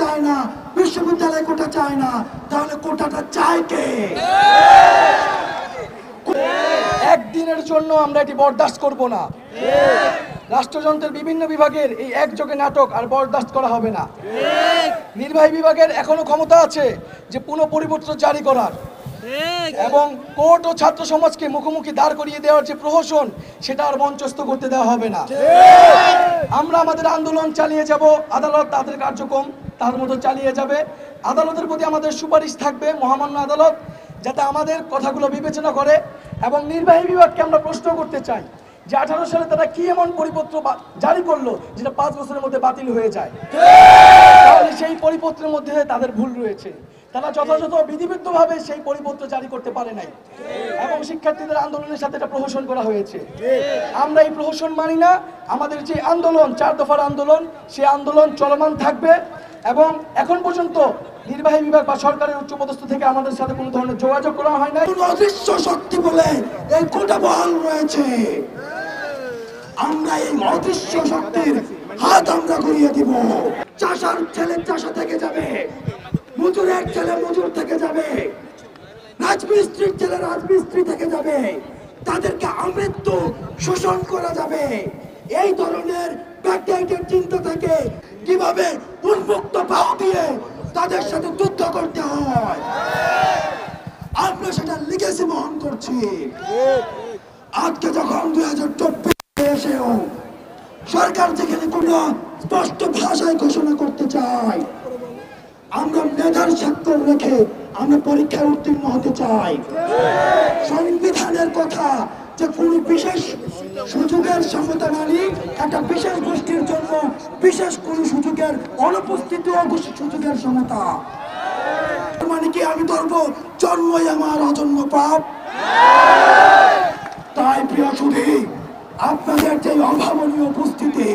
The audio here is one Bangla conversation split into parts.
চায় না, বিশ্ববিদ্যালয় কোটা চায় না, তাহলে কোটাটা চায় কে? একদিনের জন্য আমরা এটি বরদাস্ত করব না। রাষ্ট্রযন্ত্রের বিভিন্ন বিভাগের এই একযোগে নাটক আর বরদাস্ত করা হবে না। নির্বাহী বিভাগের এখনো ক্ষমতা আছে যে পুনঃ পরিবর্তন জারি করার, এবং কোর্ট ও ছাত্র সমাজকে মুখোমুখি দাঁড় করিয়ে দেওয়ার যে প্রহসন, সেটা আর মঞ্চস্থ করতে দেওয়া হবে না। আমরা আমাদের আন্দোলন চালিয়ে যাব, আদালত তাদের কার্যক্রম তার মতো চালিয়ে যাবে। আদালতের প্রতি আমাদের সুপারিশ থাকবে, মহামান্য আদালত যাতে আমাদের কথাগুলো বিবেচনা করে। এবং নির্বাহী বিভাগকে আমরা প্রশ্ন করতে চাই যে 18 সালে তারা কি এমন পরিপত্র জারি করলো যেটা 5 বছরের মধ্যে বাতিল হয়ে যায়? তাহলে সেই পরিপত্রের মধ্যে তাদের ভুল রয়েছে। তারা যথাযথ বিধিবদ্ধভাবে সেই পরিপত্র জারি করতে পারে নাই, এবং শিক্ষার্থীদের আন্দোলনের সাথে এটা প্রহসন করা হয়েছে। আমরা এই প্রহসন মানি না। আমাদের যে আন্দোলন, 4 দফার আন্দোলন, সেই আন্দোলন চলমান থাকবে। এবং এখন পর্যন্ত নির্বাহী বিভাগ বা সরকারের উচ্চপদস্থ থেকে আমাদের সাথে কোনো ধরনের যোগাযোগ করা হয় না। অদৃশ্য শক্তি বলে এই কোটা বহাল রয়েছে। আমরা এই অদৃশ্য শক্তির হাত আমরা ঘুরিয়ে দিব। চাষার ছেলে চাষা থেকে যাবে, মজুরের ছেলে মজুর থেকে যাবে, রাজমিস্ত্রির ছেলে রাজমিস্ত্রি থেকে যাবে। তাদেরকে আমৃত্যু শোষণ করা যাবে। এই ধরনের ব্যাকডেটেড চিন্তা থেকে কিভাবে উন্মুক্ত পাও দিয়ে তাদের সাথে যুদ্ধ করতে হয়, আমরা সেটা লিগেসি বহন করছি। আজকে যখন 2024 এসেও সরকার যেখানে কোনো স্পষ্ট ভাষায় ঘোষণা করতে চায়, আমরা মেধার স্বাক্ষর রেখে আমরা পরীক্ষায় উত্তীর্ণ হতে চাই। সংবিধানের কথা যে কোন বিশেষ সুযোগের সমতা মানি, একটা বিশেষ গোষ্ঠীর জন্য বিশেষ কোন সুযোগের অনুপস্থিতি ও সুযোগের সমতা মানে কি আমি ধরবো জন্মই আমার অজন্ম পাপ? তাই প্রিয় সুধী, আপনাদের যে অভাবনীয় উপস্থিতি,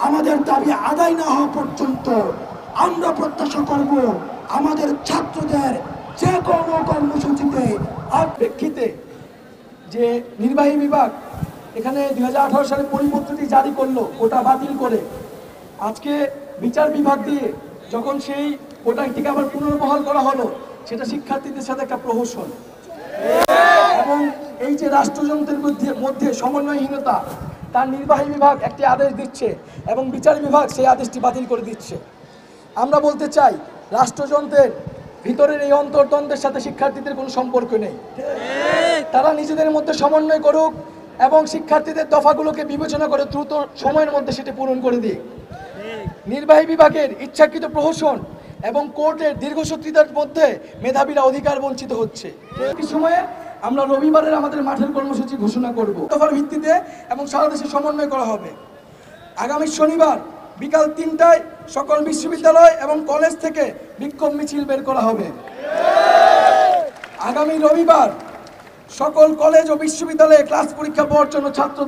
আমাদের দাবি আদায় না হওয়া পর্যন্ত আমরা প্রত্যাশা করব আমাদের ছাত্রদের যে কোনো কর্মসূচিতে প্রেক্ষিতে যে নির্বাহী বিভাগ এখানে 2018 সালে পরিপত্রটি জারি করলো কোটা বাতিল করে, আজকে বিচার বিভাগ দিয়ে যখন সেই কোটাটিকে আবার পুনর্বহাল করা হলো, সেটা শিক্ষার্থীদের সাথে একটা প্রহসন। এবং এই যে রাষ্ট্রযন্ত্রের মধ্যে সমন্বয়হীনতা, তার নির্বাহী বিভাগ একটি আদেশ দিচ্ছে এবং বিচার বিভাগ সেই আদেশটি বাতিল করে দিচ্ছে। আমরা বলতে চাই, রাষ্ট্রযন্ত্রের ভিতরের এই অন্তর্দ্বন্দ্বের সাথে শিক্ষার্থীদের কোনো সম্পর্ক নেই। তারা নিজেদের মধ্যে সমন্বয় করুক এবং শিক্ষার্থীদের দফাগুলোকে বিবেচনা করে দ্রুত সময়ের মধ্যে সেটি পূরণ করে দিক। নির্বাহী বিভাগের ইচ্ছাকৃত প্রহসন এবং কোর্টের দীর্ঘসূত্রিতার মধ্যে মেধাবীরা অধিকার বঞ্চিত হচ্ছে। এই সময়ে আমরা রবিবারের আমাদের মাঠের কর্মসূচি ঘোষণা করব দফার ভিত্তিতে, এবং সারা দেশে সমন্বয় করা হবে। আগামী শনিবার বিকাল 3টায় সকল বিশ্ববিদ্যালয় এবং কলেজ থেকে বিক্ষোভ মিছিল বের করা হবে। আগামী রবিবার সকল কলেজ ও বিশ্ববিদ্যালয়ে ক্লাস পরীক্ষা বর্জন ও ছাত্র